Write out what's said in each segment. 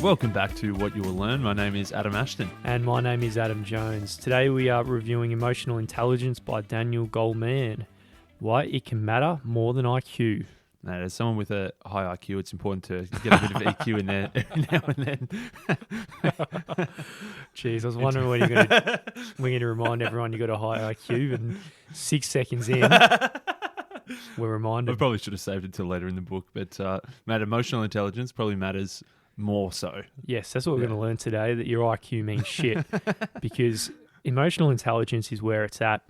Welcome back to What You Will Learn. My name is Adam Ashton. And my name is Adam Jones. Today we are reviewing Emotional Intelligence by Daniel Goleman. Why it can matter more than IQ. Now, as someone with a high IQ, it's important to get a bit of EQ in there every now and then. Jeez, I was wondering when we're going to remind everyone you got a high IQ, and 6 seconds in, we're reminded. I probably should have saved it till later in the book, but Matt, emotional intelligence probably matters more so. Yes, that's what we're going to learn today, that your IQ means shit, because emotional intelligence is where it's at.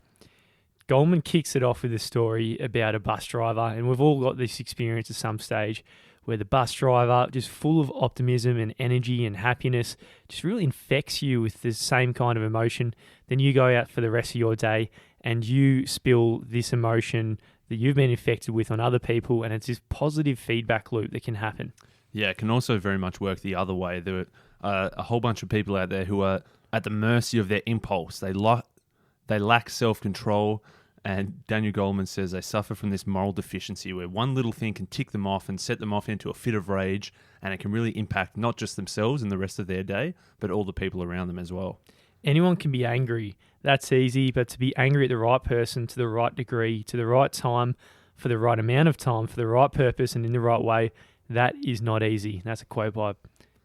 Goleman kicks it off with a story about a bus driver, and we've all got this experience at some stage where the bus driver, just full of optimism and energy and happiness, just really infects you with the same kind of emotion. Then you go out for the rest of your day and you spill this emotion that you've been infected with on other people, and it's this positive feedback loop that can happen. Yeah, it can also very much work the other way. There are a whole bunch of people out there who are at the mercy of their impulse. They lack self-control. And Daniel Goleman says they suffer from this moral deficiency where one little thing can tick them off and set them off into a fit of rage, and it can really impact not just themselves and the rest of their day, but all the people around them as well. Anyone can be angry. That's easy, but to be angry at the right person, to the right degree, to the right time, for the right amount of time, for the right purpose and in the right way, that is not easy. That's a quote by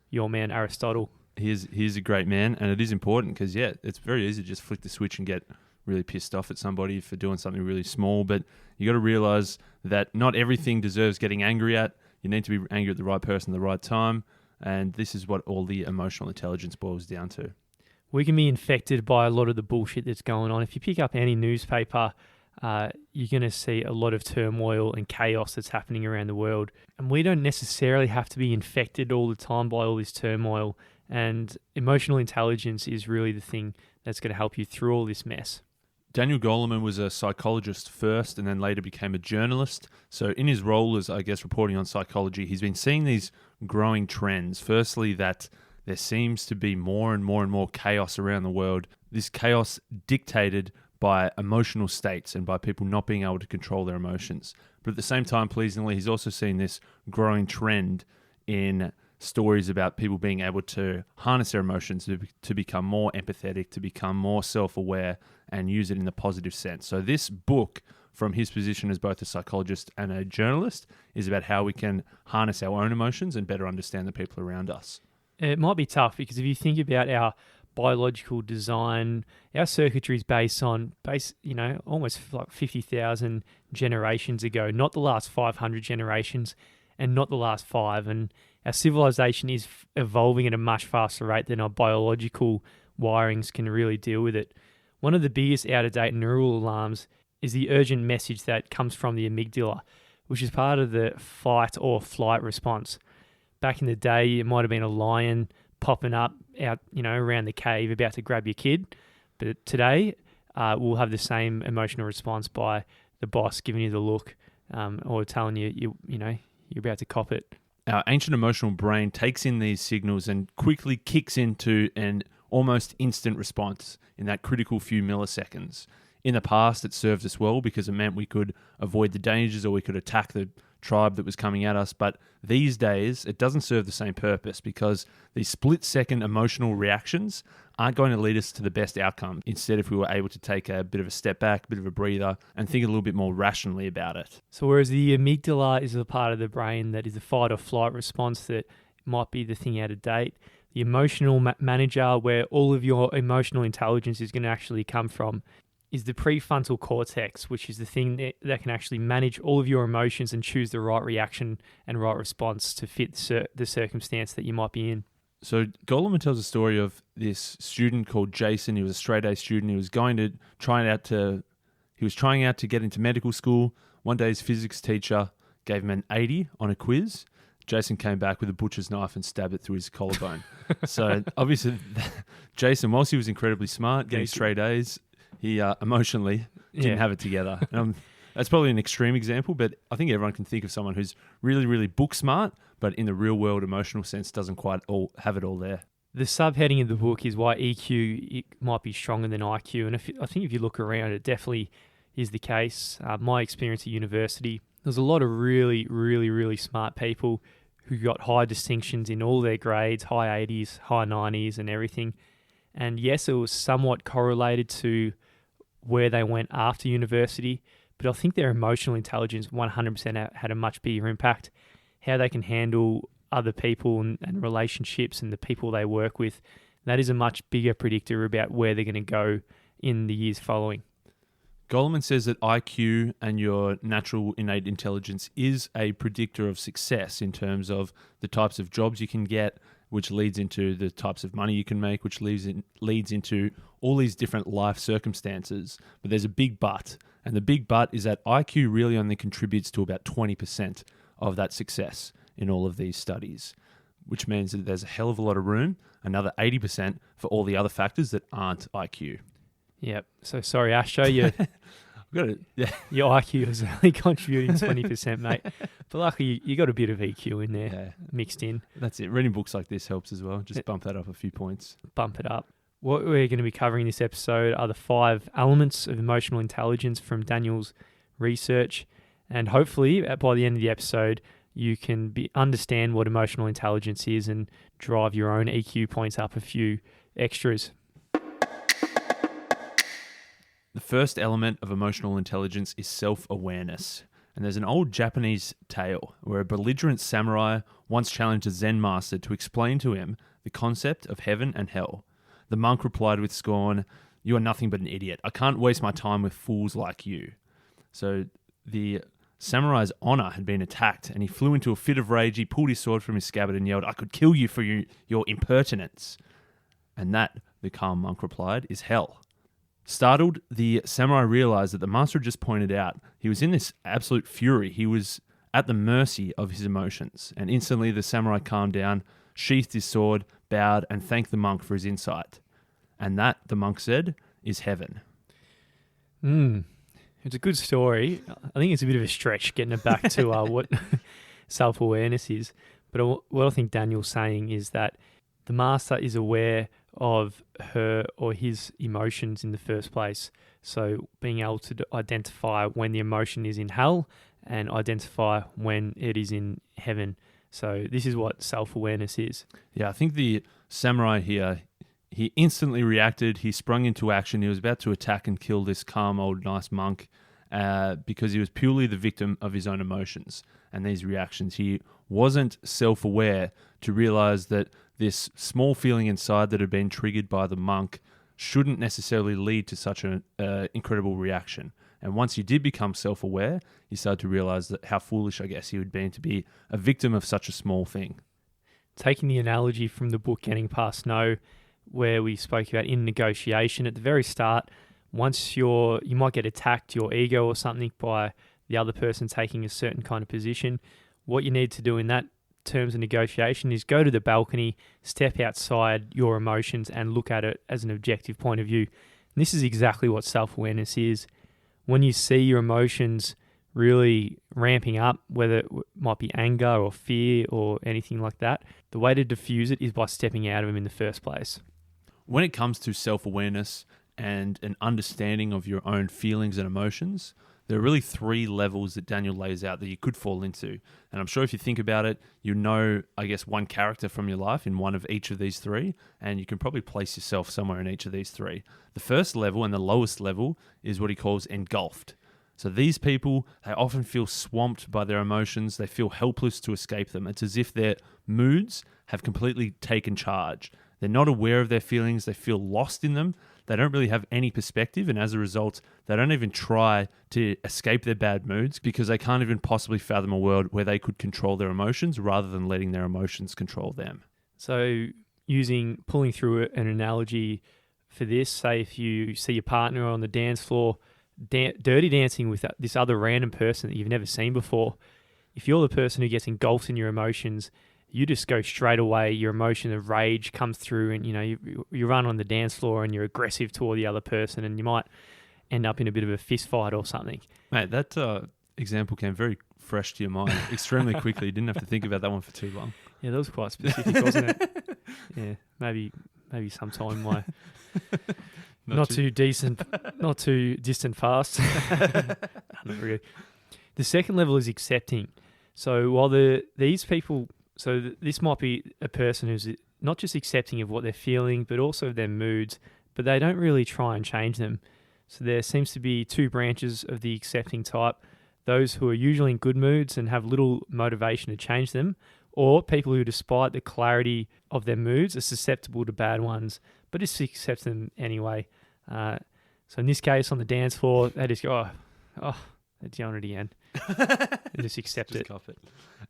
your man Aristotle. He's a great man, and it is important because, it's very easy to just flick the switch and get really pissed off at somebody for doing something really small, but you got to realize that not everything deserves getting angry at. You need to be angry at the right person at the right time, and this is what all the emotional intelligence boils down to. We can be infected by a lot of the bullshit that's going on. If you pick up any newspaper, you're going to see a lot of turmoil and chaos that's happening around the world, and we don't necessarily have to be infected all the time by all this turmoil, and emotional intelligence is really the thing that's going to help you through all this mess. Daniel Goleman was a psychologist first and then later became a journalist. So in his role as, reporting on psychology, he's been seeing these growing trends. Firstly, that there seems to be more and more chaos around the world. This chaos dictated by emotional states and by people not being able to control their emotions. But at the same time, pleasingly, he's also seen this growing trend in stories about people being able to harness their emotions to become more empathetic, to become more self-aware, and use it in a positive sense. So this book, from his position as both a psychologist and a journalist, is about how we can harness our own emotions and better understand the people around us. It might be tough because if you think about our biological design, our circuitry is based on almost like 50,000 generations ago, not the last 500 generations and not the last 5. And our civilization is evolving at a much faster rate than our biological wirings can really deal with it. One of the biggest out-of-date neural alarms is the urgent message that comes from the amygdala, which is part of the fight or flight response. Back in the day, it might have been a lion popping up out, around the cave about to grab your kid. But today, we'll have the same emotional response by the boss giving you the look or telling you, you're about to cop it. Our ancient emotional brain takes in these signals and quickly kicks into an almost instant response in that critical few milliseconds. In the past, it served us well because it meant we could avoid the dangers or we could attack the tribe that was coming at us. But these days, it doesn't serve the same purpose because these split-second emotional reactions aren't going to lead us to the best outcome. Instead, if we were able to take a bit of a step back, a bit of a breather, and think a little bit more rationally about it. So whereas the amygdala is the part of the brain that is the fight or flight response that might be the thing out of date, the emotional manager, where all of your emotional intelligence is going to actually come from, is the prefrontal cortex, which is the thing that can actually manage all of your emotions and choose the right reaction and right response to fit the circumstance that you might be in. So Goleman tells a story of this student called Jason. He was a straight-A student. He was trying out to get into medical school. One day his physics teacher gave him an 80 on a quiz. Jason came back with a butcher's knife and stabbed it through his collarbone. So obviously, Jason, whilst he was incredibly smart, getting straight A's, he emotionally didn't have it together. That's probably an extreme example, but I think everyone can think of someone who's really, really book smart, but in the real world emotional sense doesn't quite have it all there. The subheading of the book is why EQ might be stronger than IQ, and I think if you look around, it definitely is the case. My experience at university, there's a lot of really, really, really smart people who got high distinctions in all their grades, high 80s, high 90s and everything. And yes, it was somewhat correlated to where they went after university, but I think their emotional intelligence 100% had a much bigger impact. How they can handle other people and relationships and the people they work with, that is a much bigger predictor about where they're going to go in the years following. Goleman says that IQ and your natural innate intelligence is a predictor of success in terms of the types of jobs you can get, which leads into the types of money you can make, which leads into all these different life circumstances. But there's a big but, and the big but is that IQ really only contributes to about 20% of that success in all of these studies, which means that there's a hell of a lot of room, another 80% for all the other factors that aren't IQ. Yep. So sorry, Astro, your IQ is only contributing 20%, mate. But luckily, you got a bit of EQ in there mixed in. That's it. Reading books like this helps as well. Just bump that up a few points. Bump it up. What we're going to be covering this episode are the 5 elements of emotional intelligence from Daniel's research. And hopefully, by the end of the episode, you can understand what emotional intelligence is and drive your own EQ points up a few extras. The first element of emotional intelligence is self-awareness. And there's an old Japanese tale where a belligerent samurai once challenged a Zen master to explain to him the concept of heaven and hell. The monk replied with scorn, "You are nothing but an idiot. I can't waste my time with fools like you." So the samurai's honor had been attacked, and he flew into a fit of rage. He pulled his sword from his scabbard and yelled, "I could kill you for your impertinence." And that, the calm monk replied, is hell. Startled, the samurai realized that the master had just pointed out he was in this absolute fury. He was at the mercy of his emotions. And instantly the samurai calmed down, sheathed his sword, bowed, and thanked the monk for his insight. And that, the monk said, is heaven. It's a good story. I think it's a bit of a stretch getting it back to what self-awareness is. But what I think Daniel's saying is that the master is aware of her or his emotions in the first place. So being able to identify when the emotion is in hell and identify when it is in heaven. So this is what self-awareness is. Yeah, I think the samurai here, he instantly reacted. He sprung into action. He was about to attack and kill this calm old nice monk because he was purely the victim of his own emotions and these reactions. He wasn't self-aware to realize that this small feeling inside that had been triggered by the monk shouldn't necessarily lead to such an incredible reaction. And once he did become self-aware, he started to realize that how foolish, I guess, he would be to be a victim of such a small thing. Taking the analogy from the book Getting Past No, where we spoke about in negotiation at the very start, once you might get attacked, your ego or something, by the other person taking a certain kind of position, what you need to do in that terms of negotiation is go to the balcony, step outside your emotions and look at it as an objective point of view. And this is exactly what self-awareness is. When you see your emotions really ramping up, whether it might be anger or fear or anything like that, the way to diffuse it is by stepping out of them in the first place. When it comes to self-awareness and an understanding of your own feelings and emotions, there are really 3 levels that Daniel lays out that you could fall into. And I'm sure if you think about it, you know, I guess, one character from your life in one of each of these 3, and you can probably place yourself somewhere in each of these 3. The first level and the lowest level is what he calls engulfed. So these people, they often feel swamped by their emotions. They feel helpless to escape them. It's as if their moods have completely taken charge. They're not aware of their feelings. They feel lost in them. They don't really have any perspective, and as a result, they don't even try to escape their bad moods because they can't even possibly fathom a world where they could control their emotions rather than letting their emotions control them. So pulling through an analogy for this, say if you see your partner on the dance floor dirty dancing with this other random person that you've never seen before, if you're the person who gets engulfed in your emotions, you just go straight away. Your emotion of rage comes through, and you run on the dance floor and you're aggressive toward the other person, and you might end up in a bit of a fist fight or something. Mate, that example came very fresh to your mind extremely quickly. You didn't have to think about that one for too long. Yeah, that was quite specific, wasn't it? Yeah, maybe sometime my not too distant past. Not really. The second level is accepting. So while these people So this might be a person who's not just accepting of what they're feeling, but also of their moods, but they don't really try and change them. So there seems to be two branches of the accepting type: those who are usually in good moods and have little motivation to change them, or people who, despite the clarity of their moods, are susceptible to bad ones, but just accept them anyway. So in this case, on the dance floor, they just go, oh, they're doing it again. And just accept it. Cop it.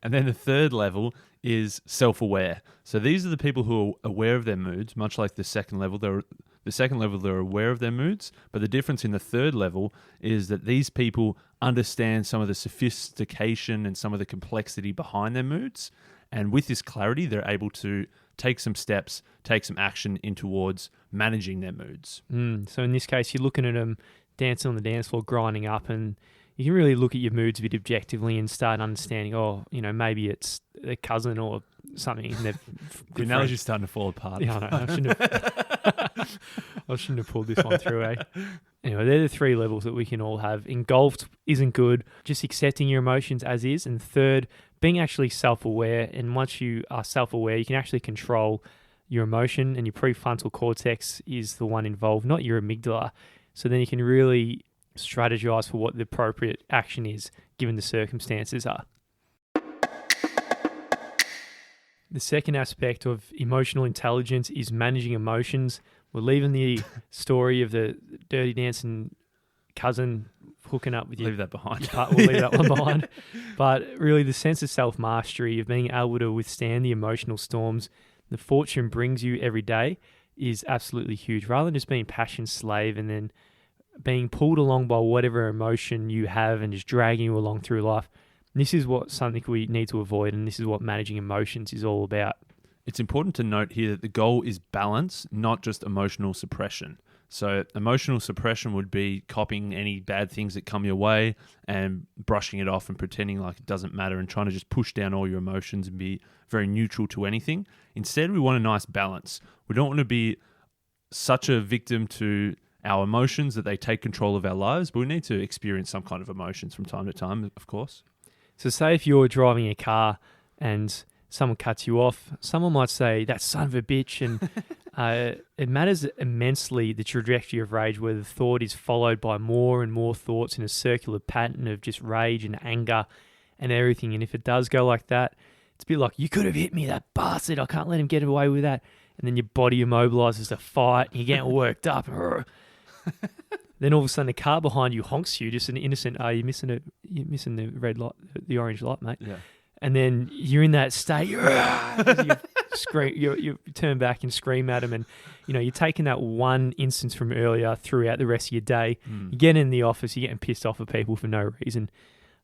And then the third level is self-aware. So these are the people who are aware of their moods, much like the second level. They're aware of their moods, but the difference in the third level is that these people understand some of the sophistication and some of the complexity behind their moods. And with this clarity, they're able to take some steps, take some action in towards managing their moods. So in this case, you're looking at them dancing on the dance floor, grinding up, and you can really look at your moods a bit objectively and start understanding, maybe it's a cousin or something. The analogy's starting to fall apart. Yeah, I know. I shouldn't have pulled this one through, eh? Anyway, they're the three levels that we can all have. Engulfed isn't good, just accepting your emotions as is. And third, being actually self-aware. And once you are self-aware, you can actually control your emotion, and your prefrontal cortex is the one involved, not your amygdala. So then you can really strategize for what the appropriate action is given the circumstances are. The second aspect of emotional intelligence is managing emotions. We're leaving the story of the dirty dancing cousin hooking up with you. Leave that behind. We'll leave that one behind. But really the sense of self-mastery, of being able to withstand the emotional storms the fortune brings you every day, is absolutely huge. Rather than just being passion slave and then being pulled along by whatever emotion you have and just dragging you along through life. This is something we need to avoid, and this is what managing emotions is all about. It's important to note here that the goal is balance, not just emotional suppression. So emotional suppression would be copying any bad things that come your way and brushing it off and pretending like it doesn't matter and trying to just push down all your emotions and be very neutral to anything. Instead, we want a nice balance. We don't want to be such a victim to our emotions that they take control of our lives, but we need to experience some kind of emotions from time to time, of course. So say if you're driving a car and someone cuts you off, someone might say, that son of a bitch, and it matters immensely the trajectory of rage, where the thought is followed by more and more thoughts in a circular pattern of just rage and anger and everything. And if it does go like that, it's a bit like, you could have hit me, that bastard, I can't let him get away with that. And then your body immobilizes to fight, and you're getting worked up. Then all of a sudden the car behind you honks you, just an innocent, you're missing the red light, the orange light, mate. Yeah. And then you're in that state, you scream, you turn back and scream at them, and you're taking that one instance from earlier throughout the rest of your day. You get in the office, you're getting pissed off at people for no reason.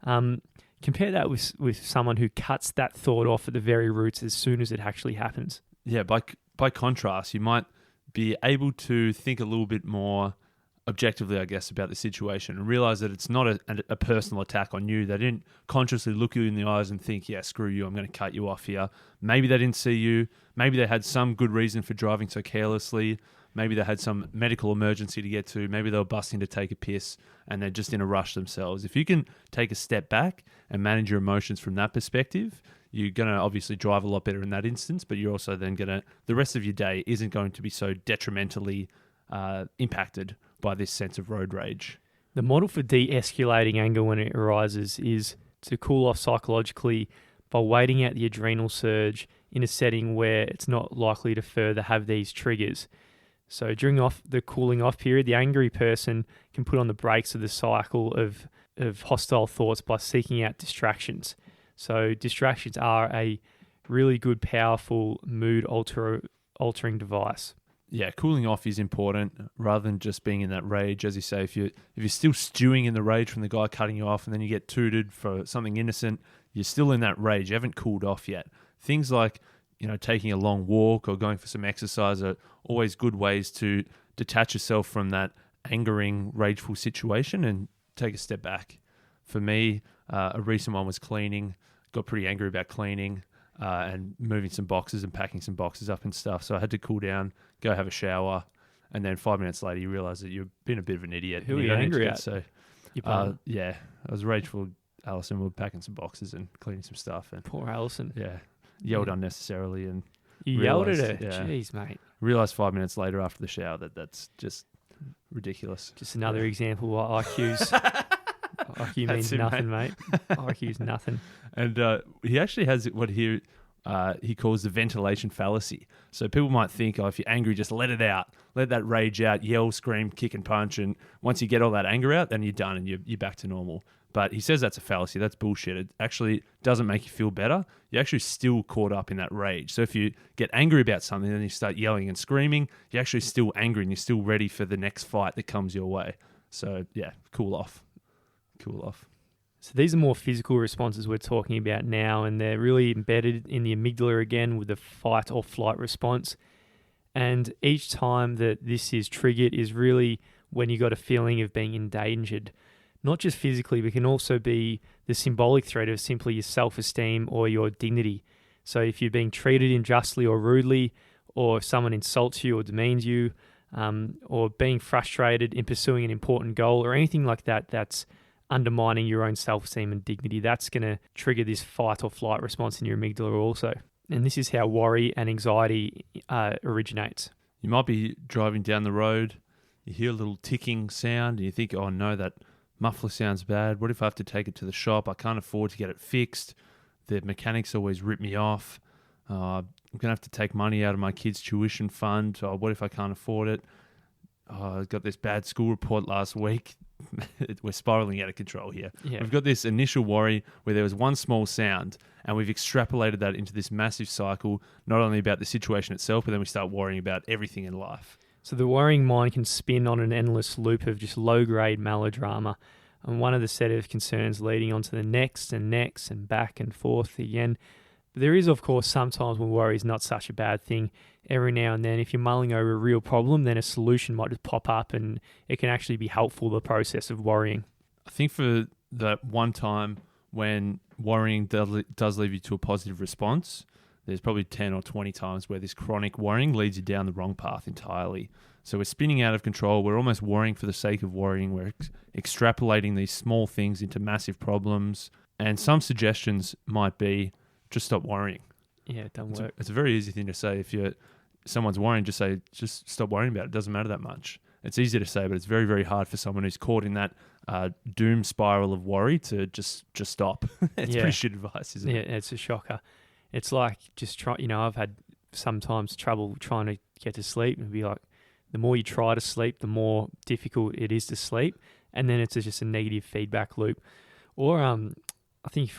Compare that with someone who cuts that thought off at the very roots as soon as it actually happens. Yeah, by contrast, you might be able to think a little bit more objectively, I guess, about the situation and realize that it's not a personal attack on you. They didn't consciously look you in the eyes and think, yeah, screw you, I'm going to cut you off here. Maybe they didn't see you. Maybe they had some good reason for driving so carelessly. Maybe they had some medical emergency to get to. Maybe they were busting to take a piss and they're just in a rush themselves. If you can take a step back and manage your emotions from that perspective, you're going to obviously drive a lot better in that instance, but you're also then the rest of your day isn't going to be so detrimentally impacted by this sense of road rage. The model for de-escalating anger when it arises is to cool off psychologically by waiting out the adrenal surge in a setting where it's not likely to further have these triggers. So during the cooling off period, the angry person can put on the brakes of the cycle of hostile thoughts by seeking out distractions. So distractions are a really good, powerful mood altering device. Yeah, cooling off is important rather than just being in that rage. As you say, if you're still stewing in the rage from the guy cutting you off and then you get tooted for something innocent, you're still in that rage. You haven't cooled off yet. Things like, taking a long walk or going for some exercise are always good ways to detach yourself from that angering, rageful situation and take a step back. For me, a recent one was cleaning. Got pretty angry about cleaning and moving some boxes and packing some boxes up and stuff. So I had to cool down, go have a shower, and then 5 minutes later you realise that you've been a bit of an idiot. Who are you angry at? So, I was rageful. Alison, we were packing some boxes and cleaning some stuff. And poor Alison. Yeah. yelled unnecessarily and You yelled at her. realised, yeah. Jeez, mate. realized 5 minutes later after the shower that that's just ridiculous. Just another example of IQ's. IQ That's means it, nothing, mate. IQ's nothing. And he actually has what he calls the ventilation fallacy. So people might think, oh, if you're angry, just let it out. Let that rage out, yell, scream, kick and punch. And once you get all that anger out, then you're done and you're back to normal. But he says that's a fallacy. That's bullshit. It actually doesn't make you feel better. You're actually still caught up in that rage. So if you get angry about something and you start yelling and screaming, you're actually still angry and you're still ready for the next fight that comes your way. So yeah, cool off. Cool off. So these are more physical responses we're talking about now, and they're really embedded in the amygdala again with the fight or flight response. And each time that this is triggered is really when you got a feeling of being endangered. Not just physically, but can also be the symbolic threat of simply your self-esteem or your dignity. So if you're being treated unjustly or rudely, or if someone insults you or demeans you, or being frustrated in pursuing an important goal or anything like that, that's undermining your own self-esteem and dignity, that's going to trigger this fight or flight response in your amygdala also. And this is how worry and anxiety originates. You might be driving down the road, you hear a little ticking sound, and you think, oh no, that muffler sounds bad. What if I have to take it to the shop? I can't afford to get it fixed. The mechanics always rip me off. I'm going to have to take money out of my kid's tuition fund. What if I can't afford it? I got this bad school report last week. We're spiraling out of control here. Yeah. We've got this initial worry where there was one small sound, and we've extrapolated that into this massive cycle, not only about the situation itself, but then we start worrying about everything in life. So the worrying mind can spin on an endless loop of just low-grade melodrama, and one of the set of concerns leading on to the next and next and back and forth again. But there is, of course, sometimes when worry is not such a bad thing. Every now and then, if you're mulling over a real problem, then a solution might just pop up and it can actually be helpful, the process of worrying. I think for that one time when worrying does lead you to a positive response, there's probably 10 or 20 times where this chronic worrying leads you down the wrong path entirely. So we're spinning out of control. We're almost worrying for the sake of worrying. We're extrapolating these small things into massive problems. And some suggestions might be just stop worrying. Yeah, it doesn't work. It's a very easy thing to say. If someone's worrying, just say, just stop worrying about it. It doesn't matter that much. It's easy to say, but it's very, very hard for someone who's caught in that doom spiral of worry to just stop. It's pretty shit advice, isn't it? Yeah, it's a shocker. It's like just I've had sometimes trouble trying to get to sleep, and be like, the more you try to sleep, the more difficult it is to sleep, and then it's just a negative feedback loop. Or I think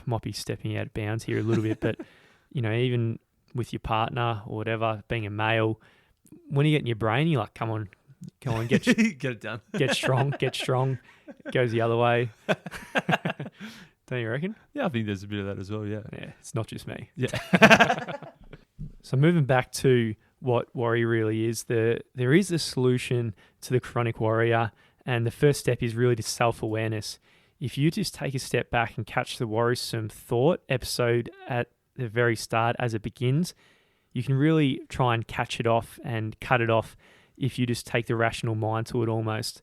might be stepping out of bounds here a little bit, but even with your partner or whatever, being a male, when you get in your brain, you're like, come on, get get it done. get strong. It goes the other way. Don't you reckon? Yeah, I think there's a bit of that as well, yeah. Yeah, it's not just me. Yeah. So moving back to what worry really is, there is a solution to the chronic worrier, and the first step is really to self-awareness. If you just take a step back and catch the worrisome thought episode at the very start as it begins, you can really try and catch it off and cut it off if you just take the rational mind to it almost,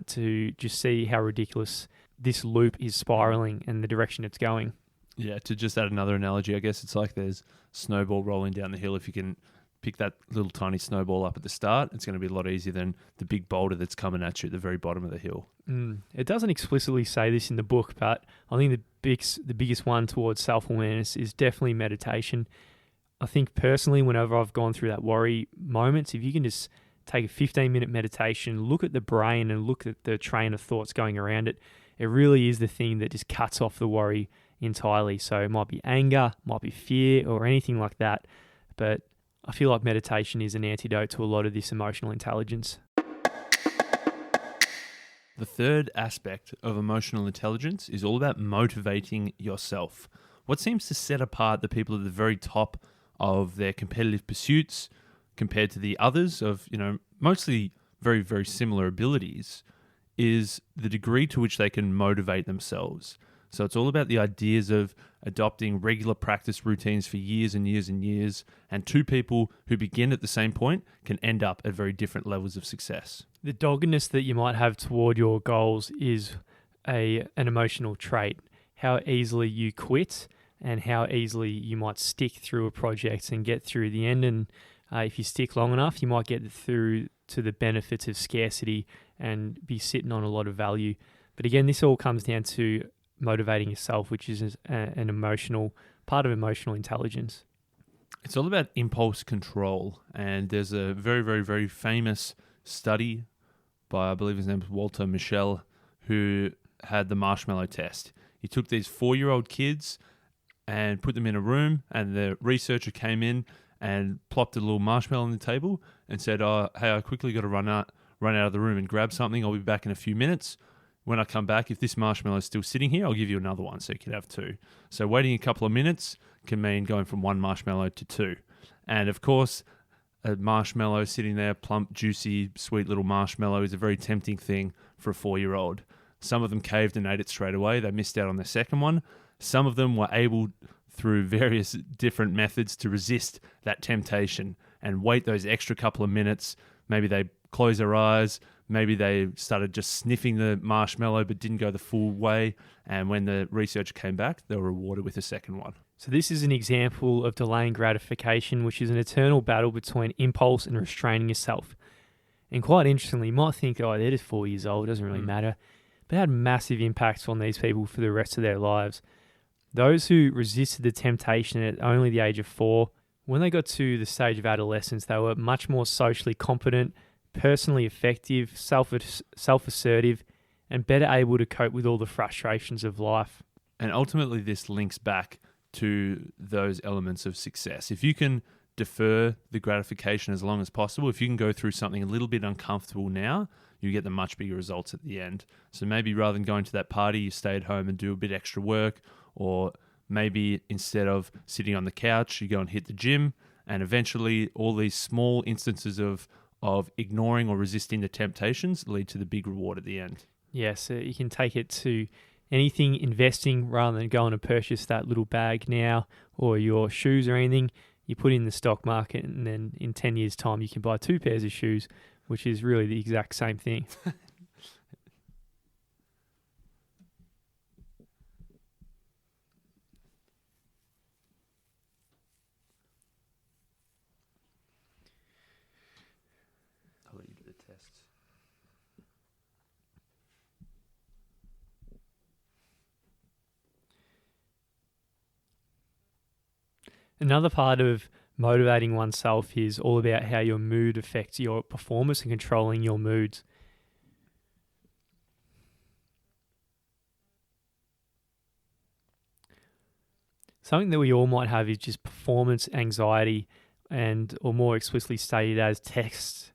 to just see how ridiculous this loop is spiraling and the direction it's going. Yeah, to just add another analogy, I guess it's like there's snowball rolling down the hill. If you can pick that little tiny snowball up at the start, it's going to be a lot easier than the big boulder that's coming at you at the very bottom of the hill. It doesn't explicitly say this in the book, but I think the biggest one towards self-awareness is definitely meditation. I think personally, whenever I've gone through that worry moments, if you can just take a 15-minute meditation, look at the brain and look at the train of thoughts going around it, it really is the thing that just cuts off the worry entirely. So it might be anger, might be fear, or anything like that. But I feel like meditation is an antidote to a lot of this emotional intelligence. The third aspect of emotional intelligence is all about motivating yourself. What seems to set apart the people at the very top of their competitive pursuits compared to the others of, mostly very, very similar abilities is the degree to which they can motivate themselves. So it's all about the ideas of adopting regular practice routines for years and years and years, and two people who begin at the same point can end up at very different levels of success. The doggedness that you might have toward your goals is an emotional trait. How easily you quit and how easily you might stick through a project and get through the end. And if you stick long enough, you might get through to the benefits of scarcity and be sitting on a lot of value. But again, this all comes down to motivating yourself, which is an emotional part of emotional intelligence. It's all about impulse control. And there's a very, very, very famous study by, I believe his name is Walter Mischel, who had the marshmallow test. He took these 4-year-old kids and put them in a room, and the researcher came in and plopped a little marshmallow on the table and said, "Oh, hey, I quickly got to run out of the room and grab something. I'll be back in a few minutes. When I come back, if this marshmallow is still sitting here, I'll give you another one so you can have 2. So waiting a couple of minutes can mean going from 1 marshmallow to 2. And of course, a marshmallow sitting there, plump, juicy, sweet little marshmallow, is a very tempting thing for a 4-year-old. Some of them caved and ate it straight away. They missed out on their second one. Some of them were able, through various different methods, to resist that temptation and wait those extra couple of minutes. Maybe they closed their eyes. Maybe they started just sniffing the marshmallow but didn't go the full way. And when the researcher came back, they were rewarded with a second one. So this is an example of delaying gratification, which is an eternal battle between impulse and restraining yourself. And quite interestingly, you might think, oh, they're just 4 years old, it doesn't really matter. But it had massive impacts on these people for the rest of their lives. Those who resisted the temptation at only the age of 4, when they got to the stage of adolescence, they were much more socially competent, personally effective, self-assertive, and better able to cope with all the frustrations of life. And ultimately, this links back to those elements of success. If you can defer the gratification as long as possible, if you can go through something a little bit uncomfortable now, you get the much bigger results at the end. So maybe rather than going to that party, you stay at home and do a bit extra work, or maybe instead of sitting on the couch, you go and hit the gym, and eventually all these small instances of ignoring or resisting the temptations lead to the big reward at the end. Yeah, so you can take it to anything investing rather than going to purchase that little bag now or your shoes or anything. You put in the stock market, and then in 10 years' time, you can buy 2 pairs of shoes, which is really the exact same thing. I'll let you do the tests. Another part of motivating oneself is all about how your mood affects your performance and controlling your moods. Something that we all might have is just performance anxiety, or more explicitly stated as test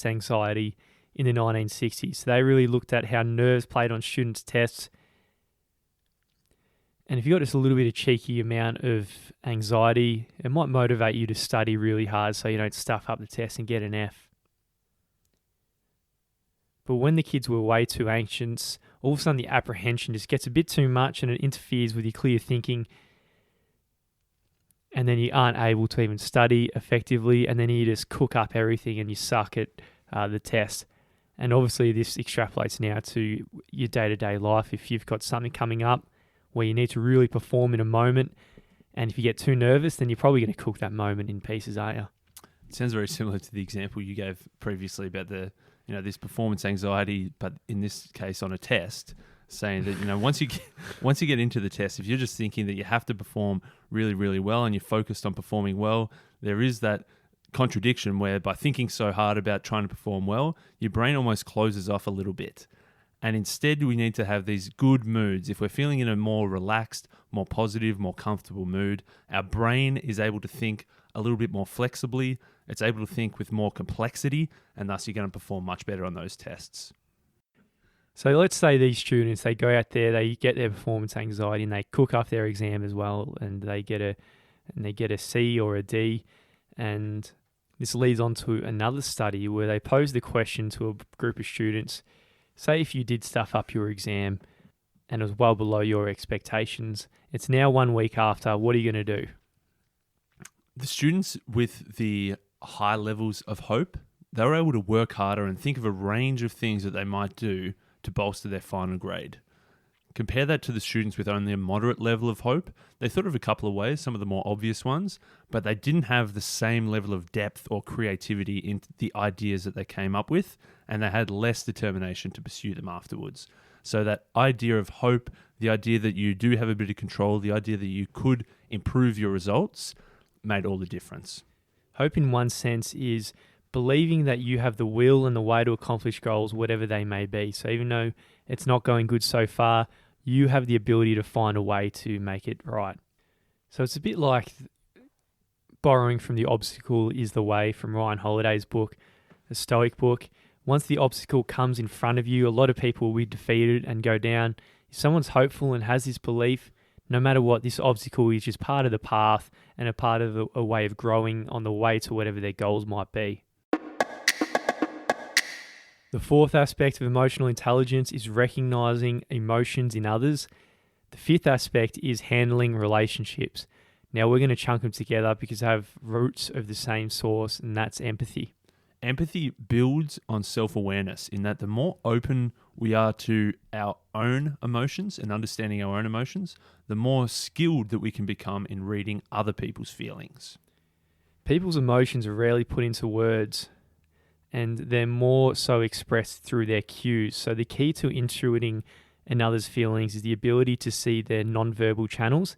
anxiety in the 1960s. So they really looked at how nerves played on students' tests. And if you've got just a little bit of cheeky amount of anxiety, it might motivate you to study really hard so you don't stuff up the test and get an F. But when the kids were way too anxious, all of a sudden the apprehension just gets a bit too much and it interferes with your clear thinking. And then you aren't able to even study effectively, and then you just cook up everything and you suck at the test. And obviously this extrapolates now to your day-to-day life. If you've got something coming up where you need to really perform in a moment, and if you get too nervous, then you're probably going to cook that moment in pieces, aren't you? It sounds very similar to the example you gave previously about this performance anxiety, but in this case on a test, saying that once you get into the test, if you're just thinking that you have to perform really, really well and you're focused on performing well, there is that contradiction where by thinking so hard about trying to perform well, your brain almost closes off a little bit. And instead, we need to have these good moods. If we're feeling in a more relaxed, more positive, more comfortable mood, our brain is able to think a little bit more flexibly. It's able to think with more complexity, and thus you're going to perform much better on those tests. So let's say these students, they go out there, they get their performance anxiety, and they cook up their exam as well, and they get a C or a D. And this leads on to another study where they pose the question to a group of students. Say if you did stuff up your exam and it was well below your expectations, it's now 1 week after, what are you going to do? The students with the high levels of hope, they were able to work harder and think of a range of things that they might do to bolster their final grade. Compare that to the students with only a moderate level of hope. They thought of a couple of ways, some of the more obvious ones, but they didn't have the same level of depth or creativity in the ideas that they came up with, and they had less determination to pursue them afterwards. So that idea of hope, the idea that you do have a bit of control, the idea that you could improve your results, made all the difference. Hope, in one sense, is believing that you have the will and the way to accomplish goals, whatever they may be. So even though it's not going good so far, you have the ability to find a way to make it right. So it's a bit like borrowing from The Obstacle is the Way from Ryan Holiday's book, a Stoic book. Once the obstacle comes in front of you, a lot of people will be defeated and go down. If someone's hopeful and has this belief, no matter what, this obstacle is just part of the path and a part of a way of growing on the way to whatever their goals might be. The fourth aspect of emotional intelligence is recognizing emotions in others. The fifth aspect is handling relationships. Now we're going to chunk them together because they have roots of the same source, and that's empathy. Empathy builds on self-awareness in that the more open we are to our own emotions and understanding our own emotions, the more skilled that we can become in reading other people's feelings. People's emotions are rarely put into words, and they're more so expressed through their cues. So the key to intuiting another's feelings is the ability to see their non-verbal channels.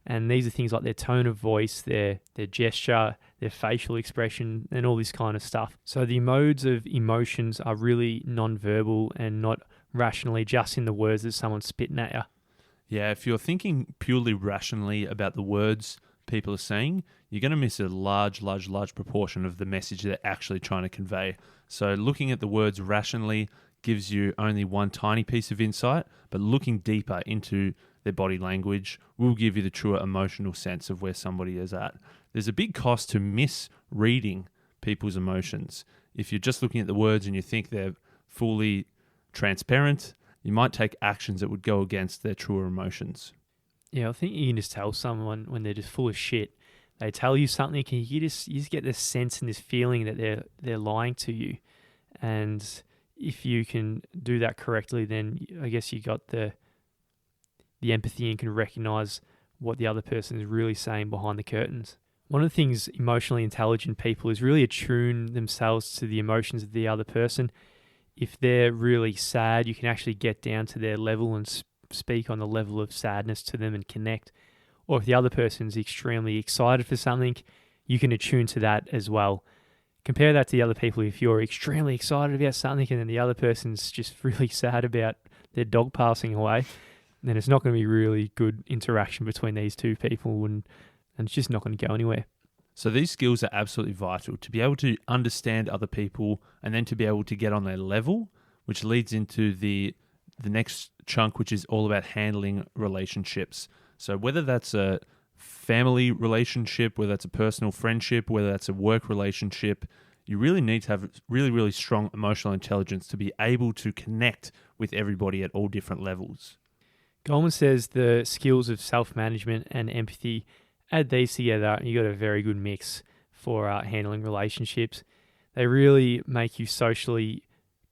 And these are things like their tone of voice, their gesture, their facial expression, and all this kind of stuff. So the modes of emotions are really non-verbal and not rationally just in the words that someone's spitting at you. Yeah, if you're thinking purely rationally about the words people are saying, you're going to miss a large proportion of the message they're actually trying to convey. So looking at the words rationally gives you only one tiny piece of insight, but looking deeper into their body language will give you the truer emotional sense of where somebody is at. There's a big cost to misreading people's emotions. If you're just looking at the words and you think they're fully transparent, you might take actions that would go against their truer emotions. Yeah, I think you can just tell someone when they're just full of shit. They tell you something, you just get this sense and this feeling that they're lying to you. And if you can do that correctly, then I guess you got the empathy and can recognize what the other person is really saying behind the curtains. One of the things emotionally intelligent people is really attune themselves to the emotions of the other person. If they're really sad, you can actually get down to their level and speak on the level of sadness to them and connect. Or if the other person's extremely excited for something, you can attune to that as well. Compare that to the other people. If you're extremely excited about something and then the other person's just really sad about their dog passing away, then it's not going to be really good interaction between these two people, and it's just not going to go anywhere. So these skills are absolutely vital to be able to understand other people and then to be able to get on their level, which leads into the next chunk, which is all about handling relationships. So whether that's a family relationship, whether that's a personal friendship, whether that's a work relationship, you really need to have really strong emotional intelligence to be able to connect with everybody at all different levels. Goleman says the skills of self-management and empathy, add these together and you got a very good mix for handling relationships. They really make you socially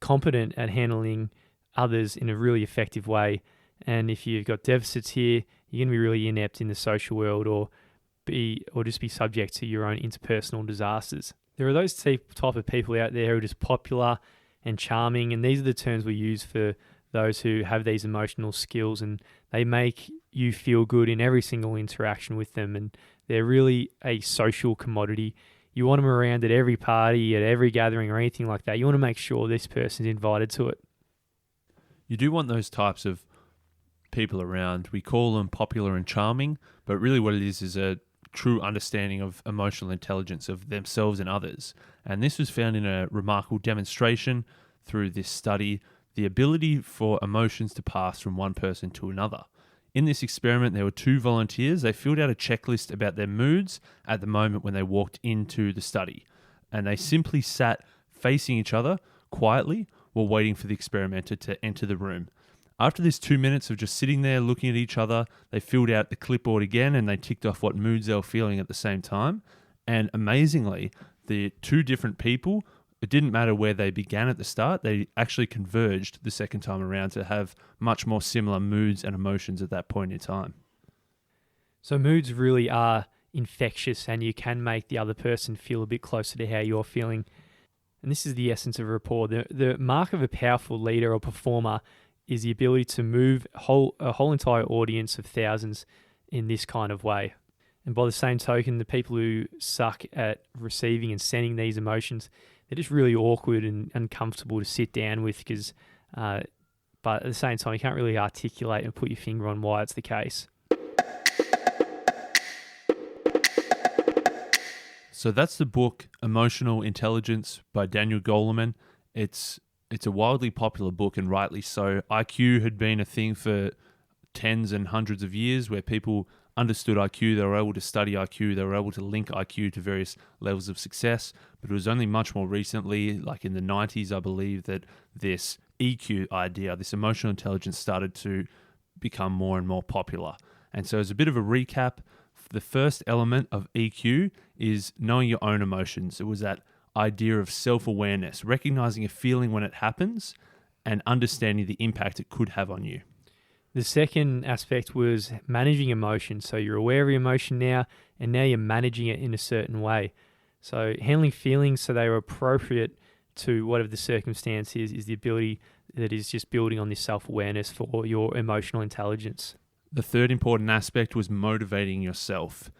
competent at handling others in a really effective way. And if you've got deficits here, you're going to be really inept in the social world or just be subject to your own interpersonal disasters. There are those type of people out there who are just popular and charming, and these are the terms we use for those who have these emotional skills, and they make you feel good in every single interaction with them, and they're really a social commodity. You want them around at every party, at every gathering or anything like that. You want to make sure this person's invited to it. You do want those types of people around. We call them popular and charming, but really what it is a true understanding of emotional intelligence of themselves and others. And this was found in a remarkable demonstration through this study, the ability for emotions to pass from one person to another. In this experiment, there were 2 volunteers. They filled out a checklist about their moods at the moment when they walked into the study. And they simply sat facing each other quietly while waiting for the experimenter to enter the room. After this 2 minutes of just sitting there looking at each other, they filled out the clipboard again and they ticked off what moods they were feeling at the same time. And amazingly, the 2 different people it didn't matter where they began at the start. They actually converged the second time around to have much more similar moods and emotions at that point in time. So moods really are infectious, and you can make the other person feel a bit closer to how you're feeling. And this is the essence of rapport. The mark of a powerful leader or performer is the ability to move a whole entire audience of thousands in this kind of way. And by the same token, the people who suck at receiving and sending these emotions, they're just really awkward and uncomfortable to sit down with but at the same time, you can't really articulate and put your finger on why it's the case. So that's the book Emotional Intelligence by Daniel Goleman. It's a wildly popular book, and rightly so. IQ had been a thing for tens and hundreds of years where people understood IQ, they were able to study IQ, they were able to link IQ to various levels of success. But it was only much more recently, like in the 90s, I believe, that this EQ idea, this emotional intelligence, started to become more and more popular. And so as a bit of a recap, the first element of EQ is knowing your own emotions. It was that idea of self-awareness, recognizing a feeling when it happens and understanding the impact it could have on you. The second aspect was managing emotions. So you're aware of your emotion now, and now you're managing it in a certain way. So handling feelings so they are appropriate to whatever the circumstance is the ability that is just building on this self-awareness for your emotional intelligence. The third important aspect was motivating yourself.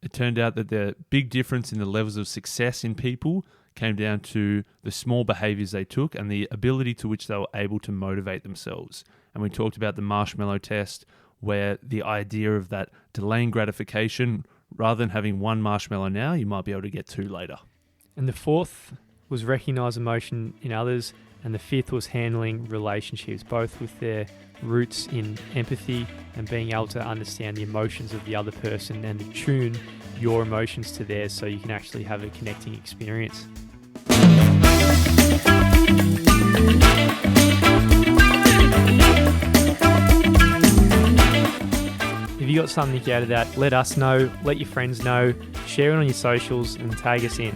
It turned out that the big difference in the levels of success in people came down to the small behaviors they took and the ability to which they were able to motivate themselves. And we talked about the marshmallow test, where the idea of that delaying gratification, rather than having one marshmallow now, you might be able to get two later. And the fourth was recognize emotion in others, and the fifth was handling relationships, both with their roots in empathy and being able to understand the emotions of the other person and to tune your emotions to theirs so you can actually have a connecting experience. If you got something out of that, let us know, let your friends know, share it on your socials and tag us in.